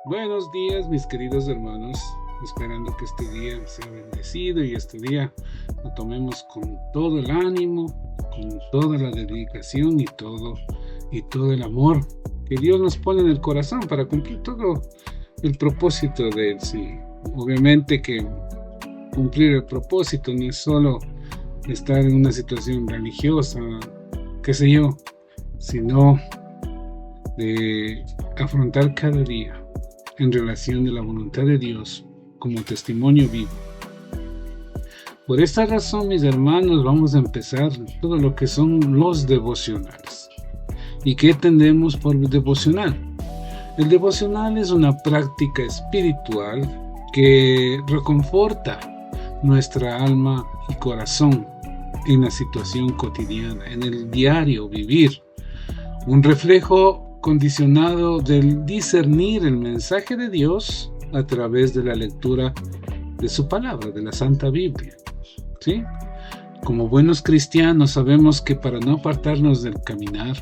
Buenos días, mis queridos hermanos, esperando que este día sea bendecido y este día lo tomemos con todo el ánimo, con toda la dedicación y todo el amor que Dios nos pone en el corazón para cumplir todo el propósito de Él. Sí, obviamente que cumplir el propósito no es solo estar en una situación religiosa, qué sé yo, sino de afrontar cada día en relación de la voluntad de Dios como testimonio vivo. Por esta razón, mis hermanos, vamos a empezar todo lo que son los devocionales. ¿Y qué entendemos por devocional? El devocional es una práctica espiritual que reconforta nuestra alma y corazón en la situación cotidiana, en el diario vivir. Un reflejo condicionado del discernir el mensaje de Dios a través de la lectura de su palabra, de la Santa Biblia. ¿Sí? Como buenos cristianos sabemos que para no apartarnos del caminar,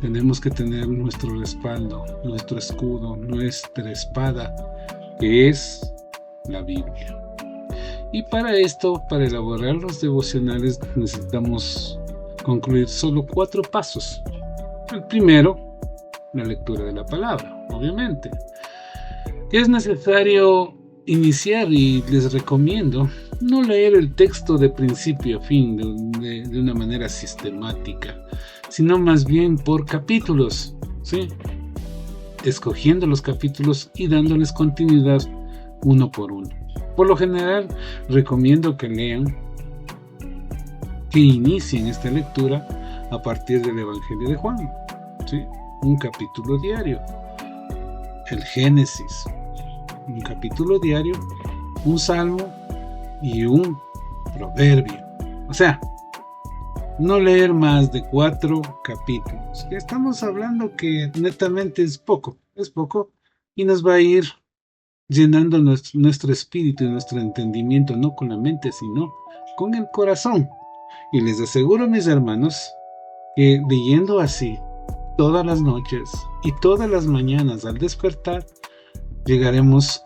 tenemos que tener nuestro respaldo, nuestro escudo, nuestra espada, que es la Biblia. Y para esto, para elaborar los devocionales, necesitamos concluir solo 4 pasos. El primero, la lectura de la palabra, obviamente. Es necesario iniciar, y les recomiendo no leer el texto de principio a fin de una manera sistemática, sino más bien por capítulos, ¿sí? Escogiendo los capítulos y dándoles continuidad uno por uno. Por lo general, recomiendo que inicien esta lectura a partir del Evangelio de Juan, ¿sí? Un capítulo diario. El Génesis, un capítulo diario, un salmo y un proverbio. O sea, no leer más de 4 capítulos. Estamos hablando que netamente es poco y nos va a ir llenando nuestro espíritu y nuestro entendimiento, no con la mente, sino con el corazón. Y les aseguro, mis hermanos, que leyendo así todas las noches y todas las mañanas al despertar, llegaremos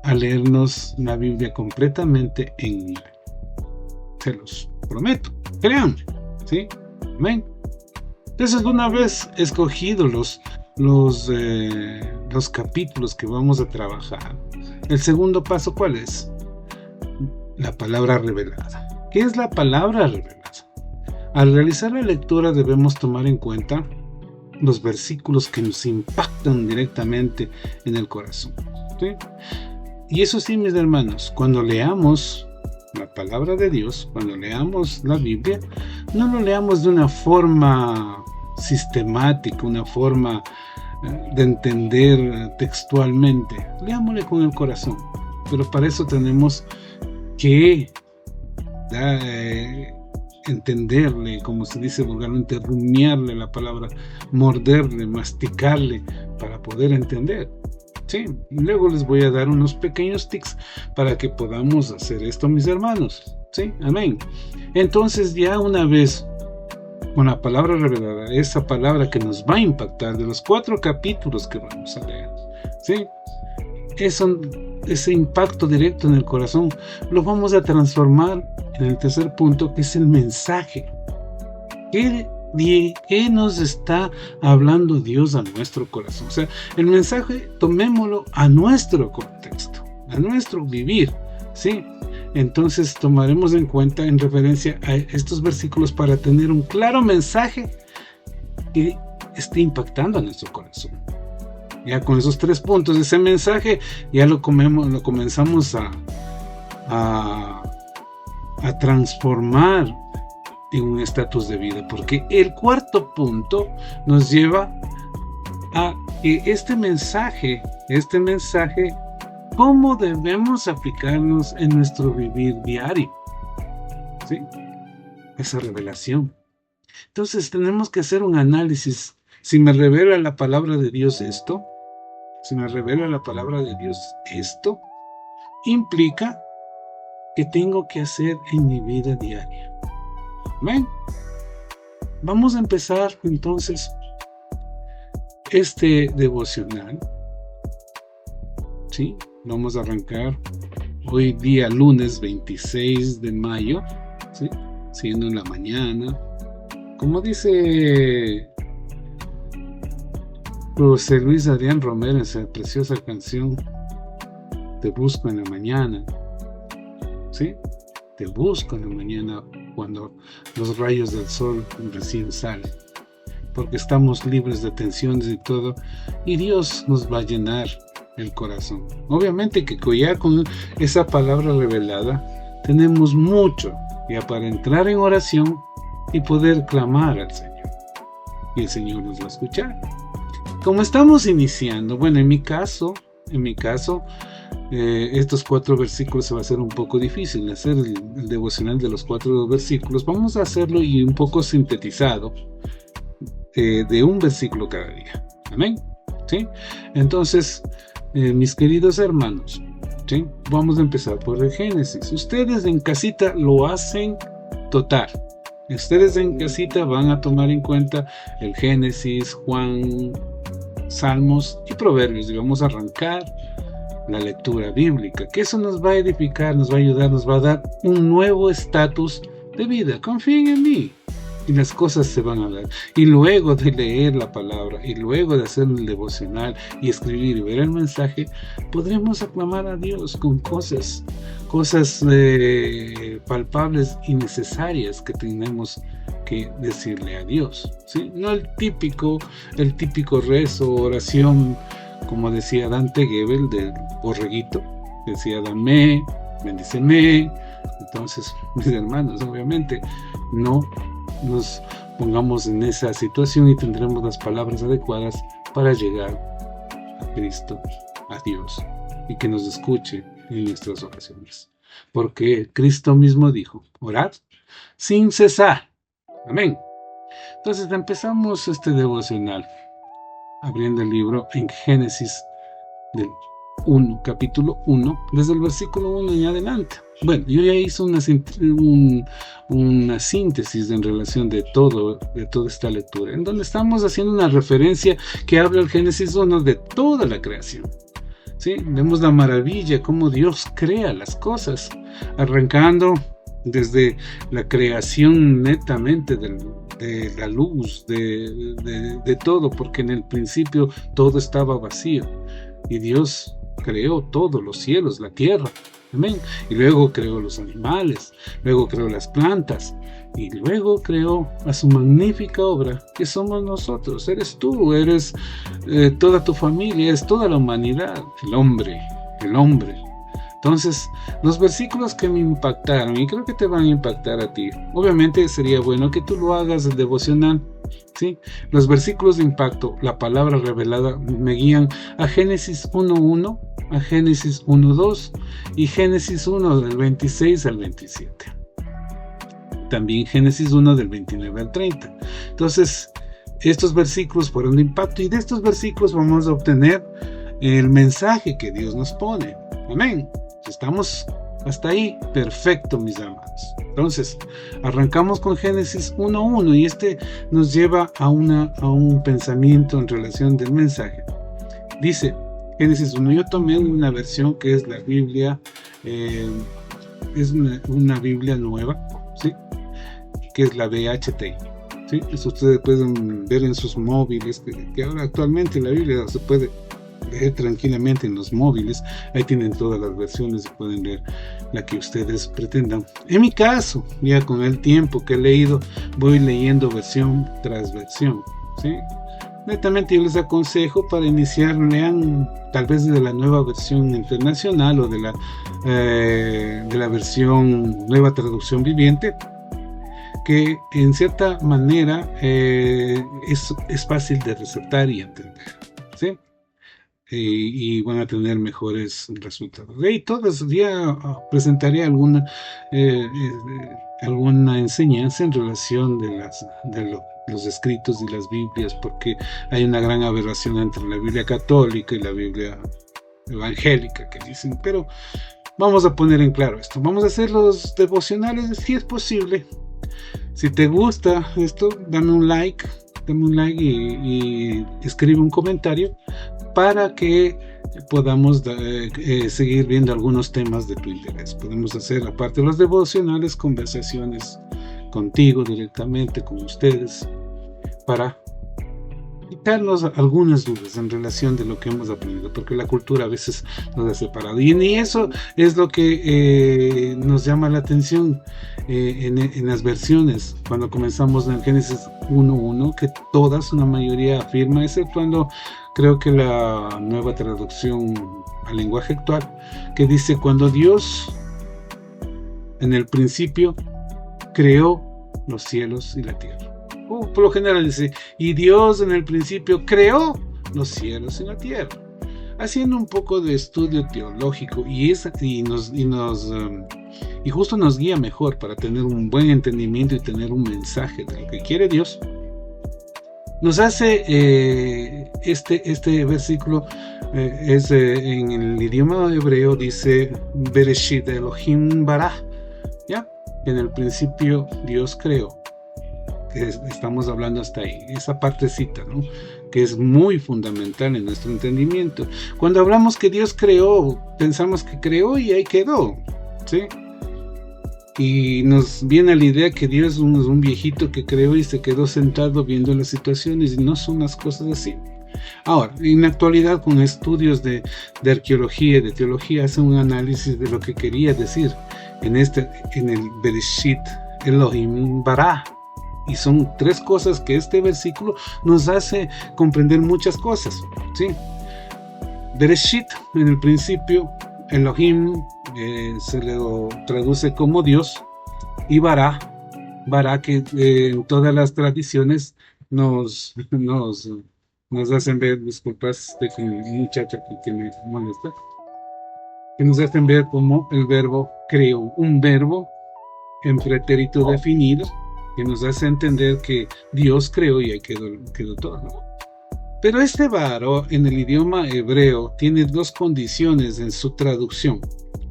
a leernos la Biblia completamente en un año. Se los prometo, créanme, ¿sí? Amén. Entonces, una vez escogidos los capítulos que vamos a trabajar, el segundo paso, ¿cuál es? La palabra revelada. ¿Qué es la palabra revelada? Al realizar la lectura debemos tomar en cuenta los versículos que nos impactan directamente en el corazón, ¿sí? Y eso sí, mis hermanos, cuando leamos la palabra de Dios, cuando leamos la Biblia, no lo leamos de una forma sistemática, una forma de entender textualmente. Leámosle con el corazón, pero para eso tenemos que entenderle, como se dice vulgarmente, rumiarle la palabra, morderle, masticarle para poder entender. Sí, luego les voy a dar unos pequeños tips para que podamos hacer esto, mis hermanos. Sí, amén. Entonces, ya una vez con la palabra revelada, esa palabra que nos va a impactar de los 4 capítulos que vamos a leer, ¿sí? Ese impacto directo en el corazón lo vamos a transformar en el tercer punto, que es el mensaje. ¿Qué nos está hablando Dios a nuestro corazón? O sea, el mensaje tomémoslo a nuestro contexto, a nuestro vivir, ¿sí? Entonces tomaremos en cuenta en referencia a estos versículos para tener un claro mensaje que esté impactando a nuestro corazón. Ya con esos 3 puntos, ese mensaje ya lo comenzamos a transformar en un estatus de vida, porque el 4º punto nos lleva a que este mensaje, cómo debemos aplicarnos en nuestro vivir diario, ¿sí? Esa revelación. Entonces tenemos que hacer un análisis. Si me revela la palabra de Dios esto, implica que tengo que hacer en mi vida diaria. ¿Ven? Vamos a empezar entonces este devocional ¿sí? Vamos a arrancar hoy día lunes 26 de mayo, ¿sí? Siendo en la mañana. Como dice José Luis Adrián Romero en esa preciosa canción, te busco en la mañana, ¿sí? Te busco en la mañana cuando los rayos del sol recién salen, porque estamos libres de tensiones y todo, y Dios nos va a llenar el corazón. Obviamente que ya con esa palabra revelada tenemos mucho ya para entrar en oración y poder clamar al Señor, y el Señor nos va a escuchar. Como estamos iniciando, bueno, en mi caso, estos 4 versículos se va a hacer un poco difícil hacer el devocional de los 4 versículos. Vamos a hacerlo y un poco sintetizado, de un versículo cada día. Amén. ¿Sí? Entonces, mis queridos hermanos, ¿sí? Vamos a empezar por el Génesis. Ustedes en casita lo hacen total. Ustedes en casita van a tomar en cuenta el Génesis, Juan, Salmos y Proverbios, y vamos a arrancar la lectura bíblica, que eso nos va a edificar, nos va a ayudar, nos va a dar un nuevo estatus de vida. Confíen en mí y las cosas se van a dar. Y luego de leer la palabra, y luego de hacer el devocional y escribir y ver el mensaje, podremos aclamar a Dios con cosas palpables y necesarias que tenemos que decirle a Dios, ¿sí? No el típico rezo, oración, como decía Dante Gebel del borreguito, decía dame, bendíceme. Entonces, mis hermanos, obviamente no nos pongamos en esa situación y tendremos las palabras adecuadas para llegar a Cristo, a Dios, y que nos escuche en nuestras oraciones, porque Cristo mismo dijo: orad sin cesar. Amén. Entonces empezamos este devocional abriendo el libro en Génesis del capítulo 1, desde el versículo 1 en adelante. Bueno, yo ya hice una síntesis en relación de toda esta lectura, en donde estamos haciendo una referencia que habla el Génesis 1 de toda la creación. ¿Sí? Vemos la maravilla, cómo Dios crea las cosas, arrancando desde la creación netamente de la luz, de todo, porque en el principio todo estaba vacío y Dios creó todos los cielos, la tierra. Amén. Y luego creó los animales, luego creó las plantas, y luego creó a su magnífica obra, que somos nosotros. Eres tú, eres toda tu familia, es toda la humanidad, el hombre. Entonces, los versículos que me impactaron, y creo que te van a impactar a ti, obviamente sería bueno que tú lo hagas el devocional, ¿sí? Los versículos de impacto, la palabra revelada, me guían a Génesis 1:1, a Génesis 1:2 y Génesis 1 del 26 al 27. También Génesis 1 del 29 al 30. Entonces, estos versículos fueron de impacto, y de estos versículos vamos a obtener el mensaje que Dios nos pone. Amén. Estamos hasta ahí, perfecto, mis hermanos. Entonces, arrancamos con Génesis 1:1, y este nos lleva a un pensamiento en relación del mensaje. Dice Génesis 1, yo tomé una versión que es la Biblia, es una Biblia nueva, ¿sí? Que es la BHTI, ¿sí? Eso ustedes pueden ver en sus móviles, que ahora actualmente la Biblia se puede leer tranquilamente en los móviles. Ahí tienen todas las versiones y pueden leer la que ustedes pretendan. En mi caso, ya con el tiempo que he leído, voy leyendo versión tras versión, ¿sí? Netamente yo les aconsejo, para iniciar, lean tal vez de la nueva versión internacional o de la versión nueva traducción viviente, que en cierta manera es fácil de receptar y entender, ¿sí? Y van a tener mejores resultados. De ahí todos ya presentaré alguna enseñanza en relación de los escritos y las Biblias, porque hay una gran aberración entre la Biblia católica y la Biblia evangélica, que dicen. Pero vamos a poner en claro esto. Vamos a hacer los devocionales si es posible. Si te gusta esto, dame un like y escribe un comentario, para que podamos seguir viendo algunos temas de tu interés. Podemos hacer, aparte de los devocionales, conversaciones contigo directamente, con ustedes, para quitarnos algunas dudas en relación de lo que hemos aprendido, porque la cultura a veces nos ha separado, y eso es lo que nos llama la atención en las versiones, cuando comenzamos en Génesis 1.1, que todas, una mayoría afirma, exceptuando creo que la nueva traducción al lenguaje actual, que dice: cuando Dios en el principio creó los cielos y la tierra. Por lo general dice: y Dios en el principio creó los cielos y la tierra, haciendo un poco de estudio teológico, y justo nos guía mejor para tener un buen entendimiento y tener un mensaje de lo que quiere Dios. Nos hace este versículo, en el idioma hebreo dice Bereshit Elohim bara, ¿ya? En el principio Dios creó. Estamos hablando hasta ahí, esa partecita, ¿no?, que es muy fundamental en nuestro entendimiento. Cuando hablamos que Dios creó, pensamos que creó y ahí quedó, ¿sí? Y nos viene a la idea que Dios es un viejito que creó y se quedó sentado viendo las situaciones, y no son las cosas así. Ahora, en la actualidad, con estudios de arqueología y de teología, hacen un análisis de lo que quería decir en el Bereshit Elohim bara. Y son tres cosas que este versículo nos hace comprender muchas cosas, ¿sí? Bereshit, en el principio, Elohim se le traduce como Dios, y bara que en todas las tradiciones nos hacen ver, disculpas de que mi muchacha que me molesta, que nos hacen ver como el verbo creó, un verbo en pretérito definido, que nos hace entender que Dios creó y ahí quedó todo, ¿no? Pero este varo en el idioma hebreo tiene dos condiciones en su traducción.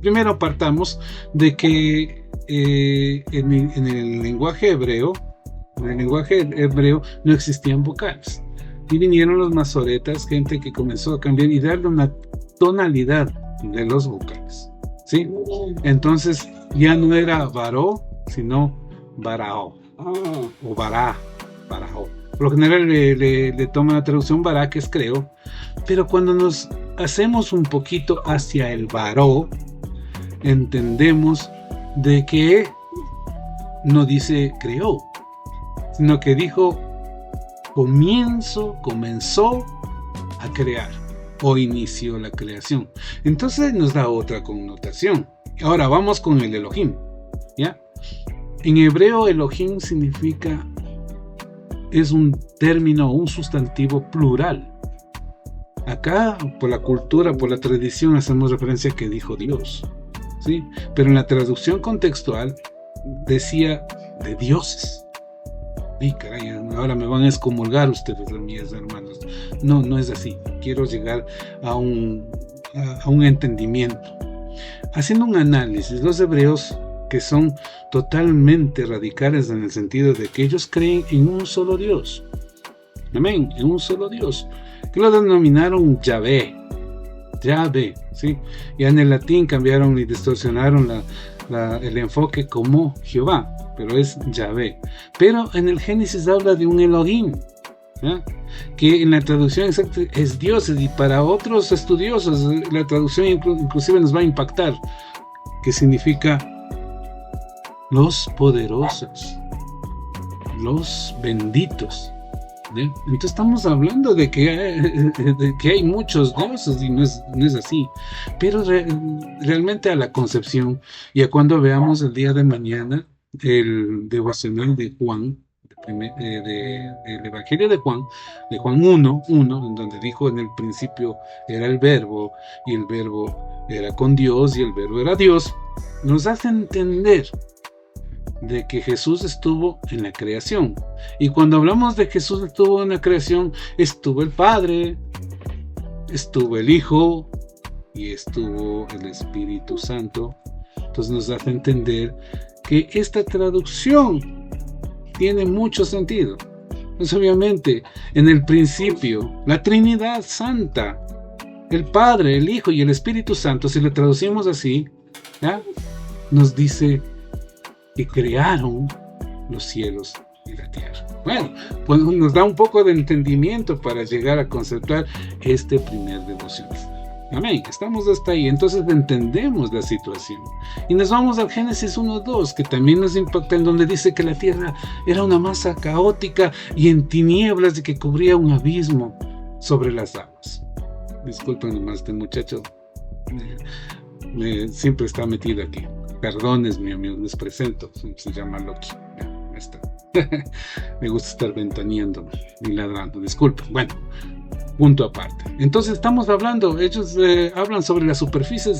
Primero, partamos de que en el lenguaje hebreo no existían vocales, y vinieron los masoretas, gente que comenzó a cambiar y darle una tonalidad de los vocales, ¿sí? Entonces ya no era varó, sino barao. O bará. Por lo general le toma la traducción bará, que es creo, pero cuando nos hacemos un poquito hacia el varó, entendemos de que no dice creó, sino que dijo comenzó a crear, o inició la creación. Entonces nos da otra connotación. Ahora vamos con el Elohim, ¿ya? En hebreo, Elohim es un término, un sustantivo plural. Acá, por la cultura, por la tradición, hacemos referencia a que dijo Dios, ¿sí? Pero en la traducción contextual decía de dioses. Y caray, ahora me van a excomulgar ustedes, mis hermanos. No es así. Quiero llegar a un entendimiento. Haciendo un análisis, los hebreos, que son totalmente radicales en el sentido de que ellos creen en un solo Dios. Amén, en un solo Dios, que lo denominaron Yahvé, ¿sí? Ya en el latín cambiaron y distorsionaron el enfoque como Jehová, pero es Yahvé. Pero en el Génesis habla de un Elohim, ¿ya? Que en la traducción exacta es Dios, y para otros estudiosos la traducción inclusive nos va a impactar, que significa los poderosos, los benditos, ¿sí? Entonces estamos hablando de que hay muchos dioses, y no es así. Pero realmente a la concepción, y a cuando veamos el día de mañana el devocional de Juan, del Evangelio de Juan 1, en donde dijo: en el principio era el verbo, y el verbo era con Dios, y el verbo era Dios, nos hace entender de que Jesús estuvo en la creación. Y cuando hablamos de Jesús estuvo en la creación, estuvo el Padre, estuvo el Hijo y estuvo el Espíritu Santo. Entonces nos hace entender que esta traducción tiene mucho sentido. Pues obviamente, en el principio, la Trinidad Santa el Padre, el Hijo y el Espíritu Santo, si lo traducimos así, ¿ya? Nos dice que crearon los cielos y la tierra. Bueno, pues nos da un poco de entendimiento para llegar a conceptuar este primer devocional. Amén, estamos hasta ahí, entonces entendemos la situación. Y nos vamos al Génesis 1:2, que también nos impacta, en donde dice que la tierra era una masa caótica y en tinieblas de que cubría un abismo sobre las aguas. Disculpen nomás, este muchacho siempre está metido aquí. Perdones, mi amigo, les presento, se llama Loki. Ya está. Me gusta estar ventaneando y ladrando, disculpen. Bueno, punto aparte. Entonces estamos hablando, ellos hablan sobre la superficie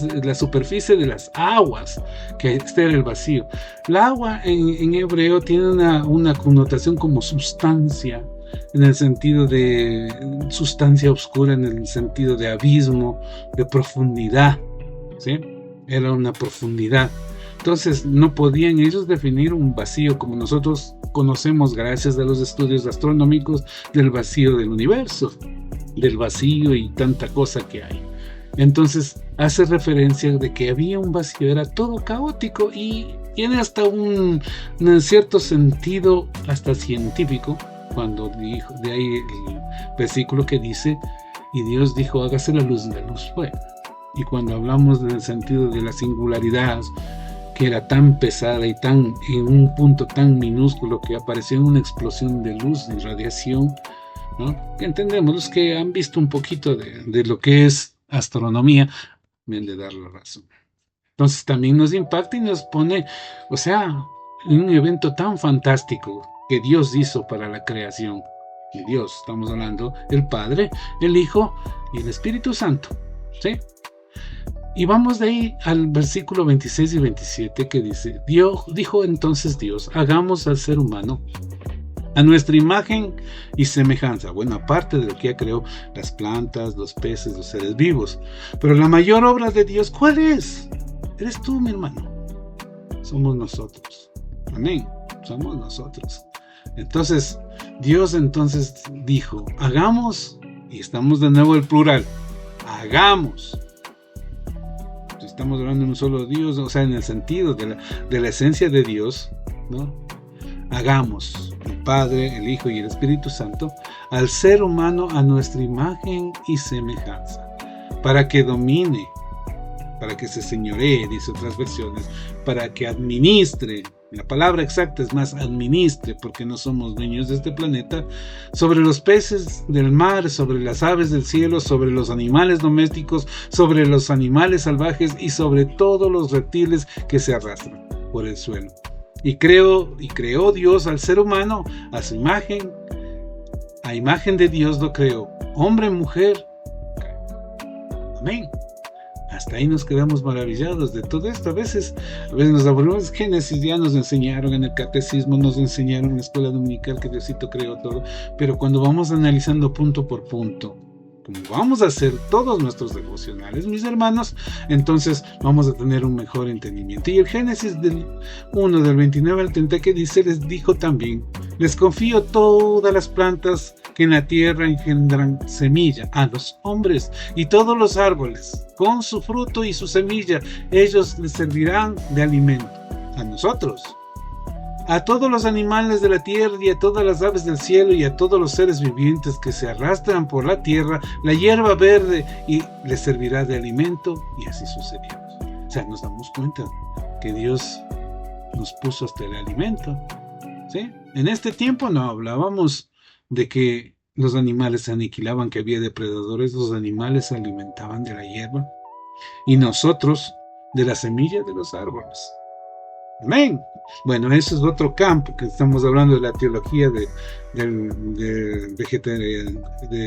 de las aguas, que este era el vacío. La agua en hebreo tiene una connotación como sustancia, en el sentido de sustancia oscura, en el sentido de abismo, de profundidad, ¿sí? Era una profundidad. Entonces no podían ellos definir un vacío como nosotros conocemos gracias a los estudios astronómicos del vacío del universo, del vacío y tanta cosa que hay. Entonces hace referencia de que había un vacío, era todo caótico y tiene hasta un cierto sentido hasta científico, cuando dijo, de ahí el versículo que dice, y Dios dijo, hágase la luz fue. Y cuando hablamos del sentido de la singularidad, que era tan pesada y tan en un punto tan minúsculo que apareció en una explosión de luz, de radiación, ¿no? Entendemos, los que han visto un poquito de lo que es astronomía, me han de dar la razón. Entonces también nos impacta y nos pone, o sea, en un evento tan fantástico que Dios hizo para la creación. Y Dios, estamos hablando, el Padre, el Hijo y el Espíritu Santo, ¿sí? Y vamos de ahí al versículo 26 y 27 que dice, dijo entonces Dios, hagamos al ser humano a nuestra imagen y semejanza. Bueno, aparte de lo que ya creó, las plantas, los peces, los seres vivos. Pero la mayor obra de Dios, ¿cuál es? Eres tú, mi hermano. Somos nosotros. Amén. Somos nosotros. Entonces, Dios entonces dijo, hagamos, y estamos de nuevo el plural, hagamos. Estamos hablando de un solo Dios, o sea, en el sentido de la esencia de Dios, ¿no? Hagamos, el Padre, el Hijo y el Espíritu Santo, al ser humano a nuestra imagen y semejanza, para que domine, para que se señoree, dice otras versiones, para que administre, la palabra exacta es más administre, porque no somos dueños de este planeta, sobre los peces del mar, sobre las aves del cielo, sobre los animales domésticos, sobre los animales salvajes y sobre todos los reptiles que se arrastran por el suelo. Y creó Dios al ser humano a su imagen, a imagen de Dios lo creó, hombre y mujer. Amén. Hasta ahí nos quedamos maravillados de todo esto. A veces nos aburrimos. Génesis ya nos enseñaron en el catecismo, nos enseñaron en la escuela dominical que Diosito creó todo. Pero cuando vamos analizando punto por punto, como vamos a hacer todos nuestros devocionales, mis hermanos, entonces vamos a tener un mejor entendimiento. Y el Génesis del 1, del 29 al 30, que dice, les dijo también, les confío todas las plantas que en la tierra engendran semilla a los hombres y todos los árboles, con su fruto y su semilla, ellos les servirán de alimento a nosotros. A todos los animales de la tierra y a todas las aves del cielo y a todos los seres vivientes que se arrastran por la tierra, la hierba verde y les servirá de alimento, y así sucedió. O sea, nos damos cuenta que Dios nos puso hasta el alimento, ¿sí? En este tiempo no hablábamos de que los animales se aniquilaban, que había depredadores, los animales se alimentaban de la hierba y nosotros de la semilla de los árboles. Amén. Bueno, eso es otro campo, que estamos hablando de la teología de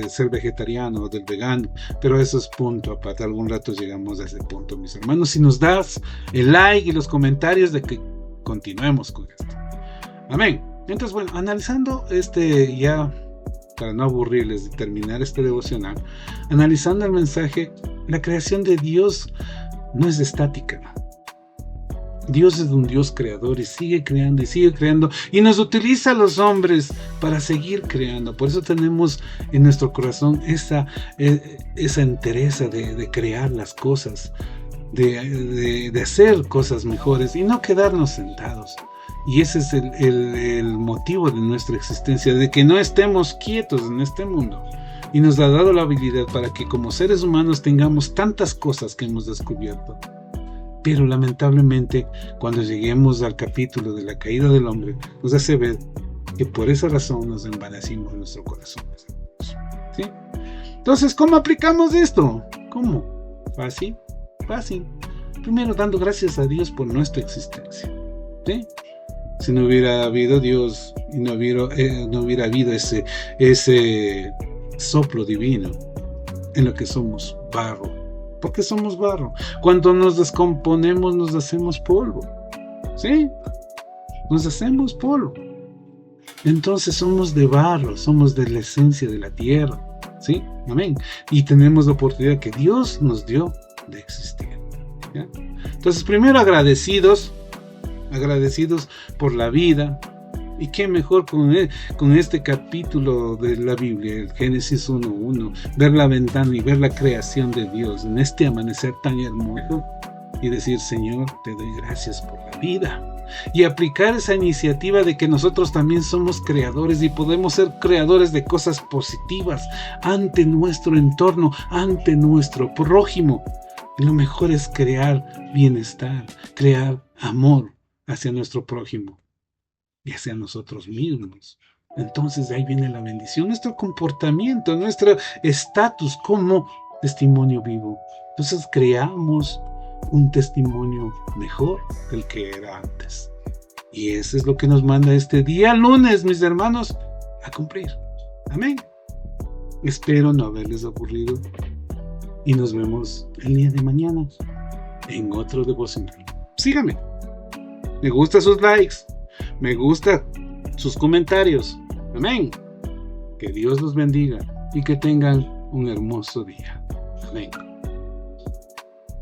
ser vegetariano o del vegano, pero eso es punto aparte. Algún rato llegamos a ese punto, mis hermanos, si nos das el like y los comentarios de que continuemos con esto. Amén. Entonces, bueno, analizando ya para no aburrirles de terminar este devocional, analizando el mensaje, la creación de Dios no es estática. Dios es un Dios creador y sigue creando y nos utiliza a los hombres para seguir creando. Por eso tenemos en nuestro corazón esa entereza de crear las cosas, de hacer cosas mejores y no quedarnos sentados. Y ese es el motivo de nuestra existencia, de que no estemos quietos en este mundo. Y nos ha dado la habilidad para que como seres humanos tengamos tantas cosas que hemos descubierto. Pero lamentablemente, cuando lleguemos al capítulo de la caída del hombre, nos hace ver que por esa razón nos envanecimos en nuestro corazón. ¿Sí? Entonces, ¿cómo aplicamos esto? ¿Cómo? Fácil. Primero, dando gracias a Dios por nuestra existencia. ¿Sí? Si no hubiera habido Dios y no hubiera habido ese soplo divino en lo que somos barro. Porque somos barro. Cuando nos descomponemos nos hacemos polvo. ¿Sí? Nos hacemos polvo. Entonces somos de barro, somos de la esencia de la tierra. ¿Sí? Amén. Y tenemos la oportunidad que Dios nos dio de existir. ¿Ya? Entonces, primero agradecidos por la vida. Y qué mejor con este capítulo de la Biblia, el Génesis 1:1, ver la ventana y ver la creación de Dios en este amanecer tan hermoso y decir, Señor, te doy gracias por la vida. Y aplicar esa iniciativa de que nosotros también somos creadores y podemos ser creadores de cosas positivas ante nuestro entorno, ante nuestro prójimo. Y lo mejor es crear bienestar, crear amor hacia nuestro prójimo y hacia nosotros mismos. Entonces de ahí viene la bendición, nuestro comportamiento, nuestro estatus como testimonio vivo. Entonces creamos un testimonio mejor del que era antes. Y eso es lo que nos manda este día lunes, mis hermanos, a cumplir. Amén. Espero no haberles aburrido y nos vemos el día de mañana en otro devocional. Síganme. Me gustan sus likes. Me gustan sus comentarios. Amén. Que Dios los bendiga y que tengan un hermoso día. Amén.